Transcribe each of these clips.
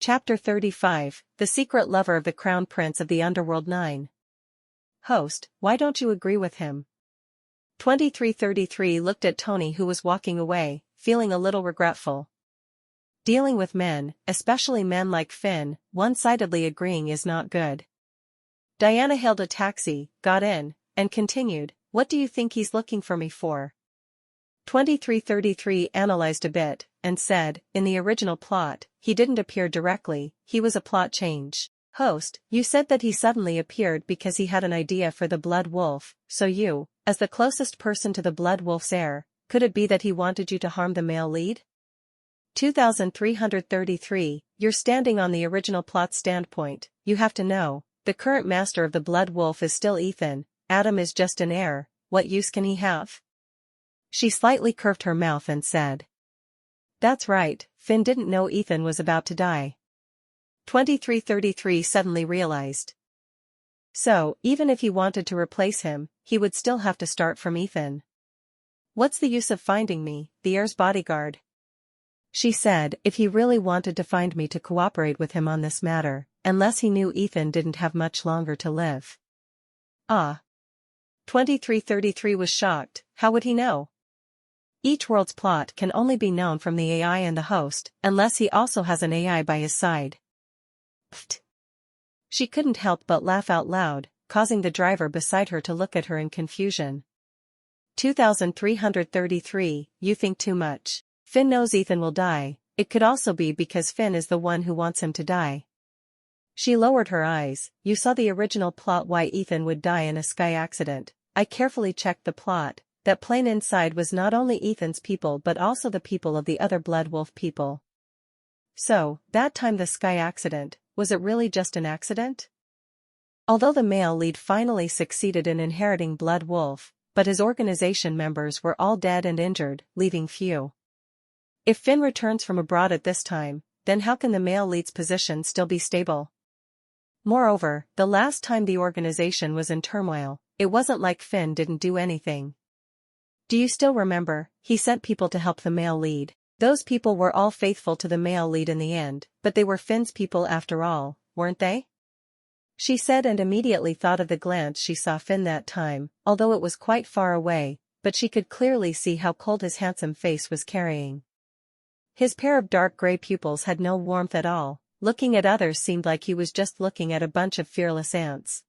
Chapter 35, The Secret Lover of the Crown Prince of the Underworld 9. Host, why don't you agree with him? 2333 looked at Tony, who was walking away, feeling a little regretful. Dealing with men, especially men like Finn, one-sidedly agreeing is not good. Diana hailed a taxi, got in, and continued, "What do you think he's looking for me for?" 2333 analyzed a bit, and said, "In the original plot, he didn't appear directly, he was a plot change." Host, you said that he suddenly appeared because he had an idea for the Blood Wolf, so you, as the closest person to the Blood Wolf's heir, could it be that he wanted you to harm the male lead? 2333, you're standing on the original plot standpoint, you have to know, the current master of the Blood Wolf is still Ethan, Adam is just an heir, what use can he have? She slightly curved her mouth and said. That's right, Finn didn't know Ethan was about to die. 2333 suddenly realized. So, even if he wanted to replace him, he would still have to start from Ethan. What's the use of finding me, the heir's bodyguard? She said if he really wanted to find me to cooperate with him on this matter, unless he knew Ethan didn't have much longer to live. Ah. 2333 was shocked, how would he know? Each world's plot can only be known from the AI and the host, unless he also has an AI by his side. Pfft. She couldn't help but laugh out loud, causing the driver beside her to look at her in confusion. 2333, you think too much. Finn knows Ethan will die, it could also be because Finn is the one who wants him to die. She lowered her eyes, you saw the original plot why Ethan would die in a sky accident. I carefully checked the plot, that plane inside was not only Ethan's people but also the people of the other Blood Wolf people. So, that time the sky accident, was it really just an accident? Although the male lead finally succeeded in inheriting Blood Wolf, but his organization members were all dead and injured, leaving few. If Finn returns from abroad at this time, then how can the male lead's position still be stable? Moreover, the last time the organization was in turmoil, it wasn't like Finn didn't do anything. Do you still remember, he sent people to help the male lead? Those people were all faithful to the male lead in the end, but they were Finn's people after all, weren't they? She said and immediately thought of the glance she saw Finn that time, although it was quite far away, but she could clearly see how cold his handsome face was carrying. His pair of dark gray pupils had no warmth at all, looking at others seemed like he was just looking at a bunch of fearless ants.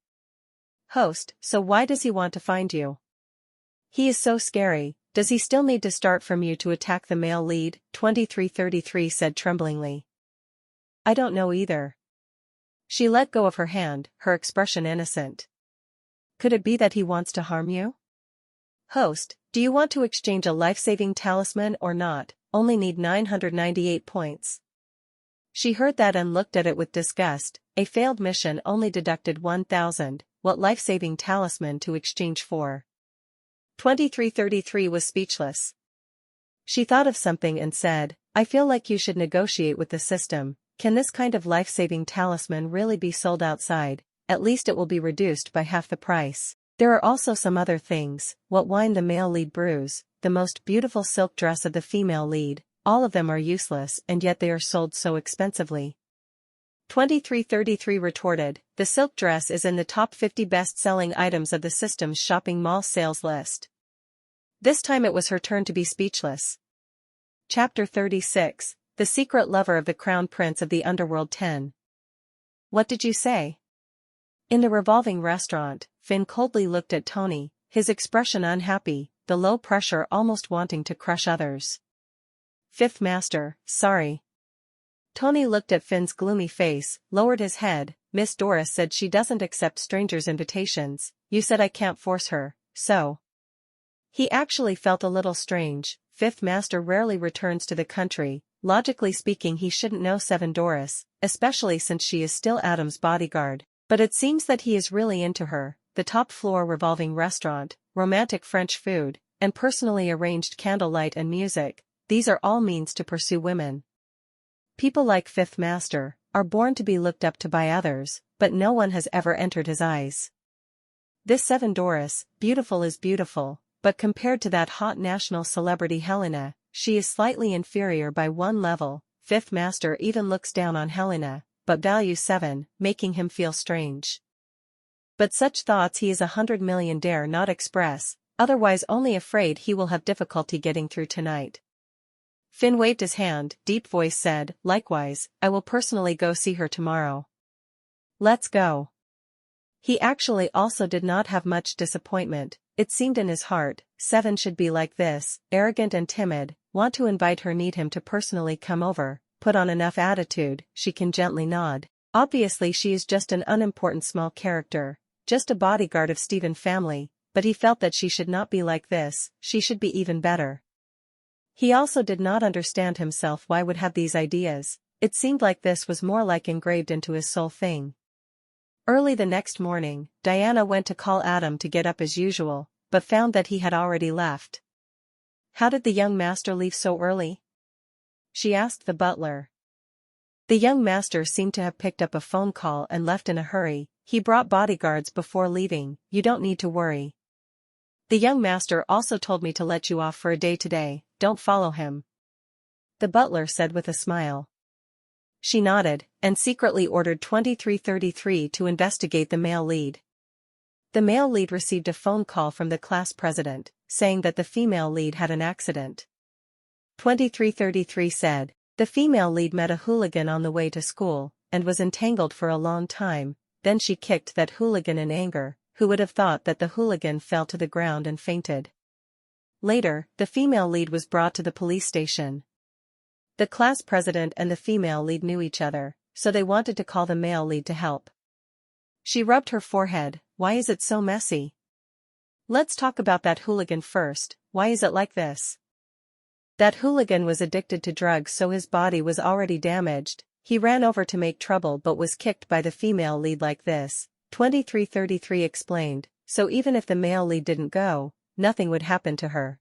Host, so why does he want to find you? He is so scary, does he still need to start from you to attack the male lead? 2333 said tremblingly. I don't know either. She let go of her hand, her expression innocent. Could it be that he wants to harm you? Host, do you want to exchange a life-saving talisman or not? Only need 998 points. She heard that and looked at it with disgust. A failed mission only deducted 1,000, what life-saving talisman to exchange for? 2333 was speechless. She thought of something and said, I feel like you should negotiate with the system. Can this kind of life-saving talisman really be sold outside? At least it will be reduced by half the price. There are also some other things, what wine the male lead brews, the most beautiful silk dress of the female lead, all of them are useless and yet they are sold so expensively. 2333 retorted, the silk dress is in the top 50 best-selling items of the system's shopping mall sales list. This time it was her turn to be speechless. Chapter 36, The Secret Lover of the Crown Prince of the Underworld 10. What did you say? In the revolving restaurant, Finn coldly looked at Tony, his expression unhappy, the low pressure almost wanting to crush others. Fifth Master, sorry. Tony looked at Finn's gloomy face, lowered his head. Miss Doris said she doesn't accept strangers' invitations. You said I can't force her, so. He actually felt a little strange. Fifth Master rarely returns to the country. Logically speaking, he shouldn't know Seven Doris, especially since she is still Adam's bodyguard. But it seems that he is really into her. The top-floor revolving restaurant, romantic French food, and personally arranged candlelight and music, these are all means to pursue women. People like Fifth Master are born to be looked up to by others, but no one has ever entered his eyes. This Seven Doris, beautiful is beautiful, but compared to that hot national celebrity Helena, she is slightly inferior by one level. fifth master even looks down on Helena, but values 7, making him feel strange. But such thoughts he is 100 million dare not express, otherwise only afraid he will have difficulty getting through tonight. Finn waved his hand, deep voice said, likewise, I will personally go see her tomorrow. Let's go. He actually also did not have much disappointment. It seemed in his heart, 7 should be like this, arrogant and timid, want to invite her, need him to personally come over, put on enough attitude, she can gently nod. Obviously she is just an unimportant small character, just a bodyguard of Stephen family, but he felt that she should not be like this, she should be even better. He also did not understand himself why would have these ideas, it seemed like this was more like engraved into his soul thing. Early the next morning, Diana went to call Adam to get up as usual, but found that he had already left. How did the young master leave so early? She asked the butler. The young master seemed to have picked up a phone call and left in a hurry. He brought bodyguards before leaving, you don't need to worry. The young master also told me to let you off for a day today, don't follow him. The butler said with a smile. She nodded, and secretly ordered 2333 to investigate the male lead. The male lead received a phone call from the class president, saying that the female lead had an accident. 2333 said, the female lead met a hooligan on the way to school, and was entangled for a long time, then she kicked that hooligan in anger, who would have thought that the hooligan fell to the ground and fainted. Later, the female lead was brought to the police station. The class president and the female lead knew each other, so they wanted to call the male lead to help. She rubbed her forehead, why is it so messy? Let's talk about that hooligan first, why is it like this? That hooligan was addicted to drugs, so his body was already damaged. He ran over to make trouble but was kicked by the female lead like this, 2333 explained, so even if the male lead didn't go, nothing would happen to her.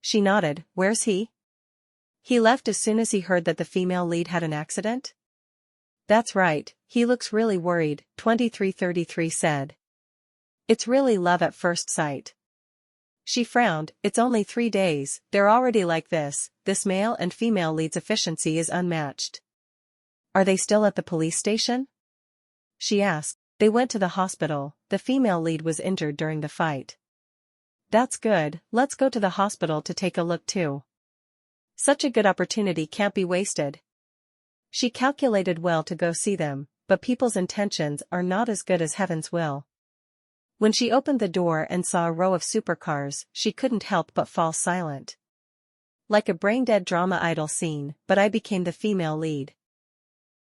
She nodded, where's he? He left as soon as he heard that the female lead had an accident? That's right, he looks really worried, 2333 said. It's really love at first sight. She frowned, it's only 3 days, they're already like this male and female lead's efficiency is unmatched. Are they still at the police station? She asked. They went to the hospital, the female lead was injured during the fight. That's good, let's go to the hospital to take a look too. Such a good opportunity can't be wasted. She calculated well to go see them, but people's intentions are not as good as heaven's will. When she opened the door and saw a row of supercars, she couldn't help but fall silent. Like a brain-dead drama idol scene, but I became the female lead.